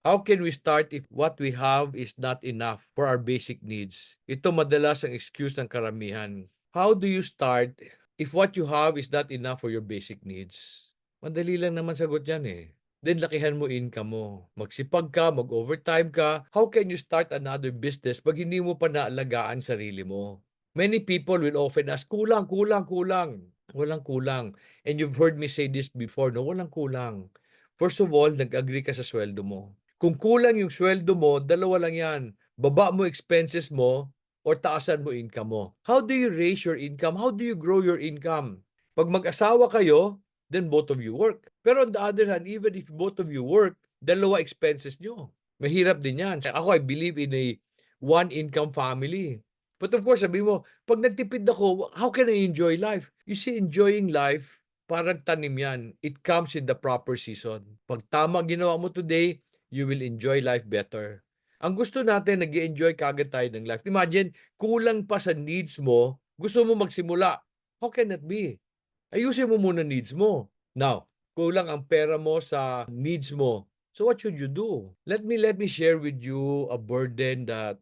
How can we start if what we have is not enough for our basic needs? Ito madalas ang excuse ng karamihan. How do you start if what you have is not enough for your basic needs? Madali lang naman sagot yan eh. Then lakihan mo income mo. Magsipag ka, mag-overtime ka. How can you start another business pag hindi mo pa naalagaan sarili mo? Many people will often ask, kulang, kulang, kulang. Walang kulang. And you've heard me say this before, no? Walang kulang. First of all, nag-agree ka sa sweldo mo. Kung kulang yung sweldo mo, dalawa lang yan. Baba mo expenses mo or taasan mo income mo. How do you raise your income? How do you grow your income? Pag mag-asawa kayo, then both of you work. Pero on the other hand, even if both of you work, dalawa expenses nyo. Mahirap din yan. Ako, I believe in a one-income family. But of course, sabi mo, pag nagtipid ako, how can I enjoy life? You see, enjoying life, parang tanim yan. It comes in the proper season. Pag tama ginawa mo today, you will enjoy life better. Ang gusto natin, nag-enjoy kagad tayo ng life. Imagine, kulang pa sa needs mo, gusto mo magsimula. How can that be? Ayusin mo muna needs mo. Now, kulang ang pera mo sa needs mo. So what should you do? Let me share with you a burden that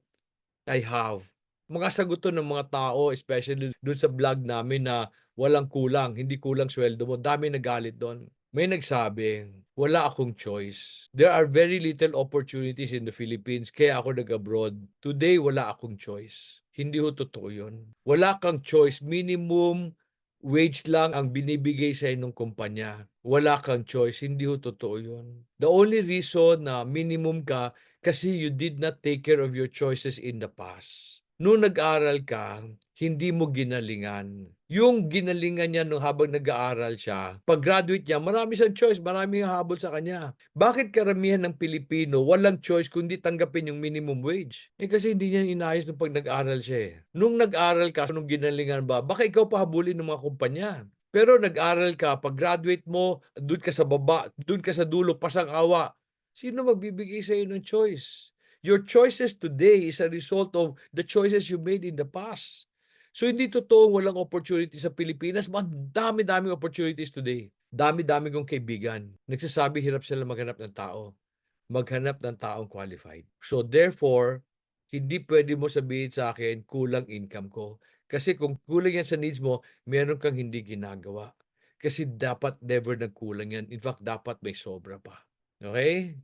I have. Mga sagot to ng mga tao, especially doon sa vlog namin na walang kulang, hindi kulang sweldo mo. Dami nagalit doon. May nagsabi, wala akong choice. There are very little opportunities in the Philippines, kaya ako nag-abroad. Today, wala akong choice. Hindi ho totoo yun. Wala kang choice. Minimum wage lang ang binibigay sa ng kumpanya. Wala kang choice. Hindi ho totoo yun. The only reason na minimum ka kasi you did not take care of your choices in the past. Nung nag-aral ka, hindi mo ginalingan. Yung ginalingan niya nung habang nag-aaral siya, pag-graduate niya, marami siyang choice, marami ang habol sa kanya. Bakit karamihan ng Pilipino walang choice kundi tanggapin yung minimum wage? Eh kasi hindi niya inayos nung pag nag-aral siya eh. Nung nag-aral ka, nung ginalingan ba, baka ikaw pa habulin ng mga kumpanya. Pero nag-aral ka, pag-graduate mo, doon ka sa baba, doon ka sa dulo, pasang-awa. Sino magbibigay sa iyo ng choice? Your choices today is a result of the choices you made in the past. So hindi totoong walang opportunity sa Pilipinas, dami-daming opportunities today. Dami-dami kong kaibigan. Nagsasabi hirap sila maghanap ng tao. Maghanap ng taong qualified. So therefore, hindi pwede mo sabihin sa akin, kulang income ko. Kasi kung kulang yan sa needs mo, meron kang hindi ginagawa. Kasi dapat never nagkulang yan. In fact, dapat may sobra pa. Okay?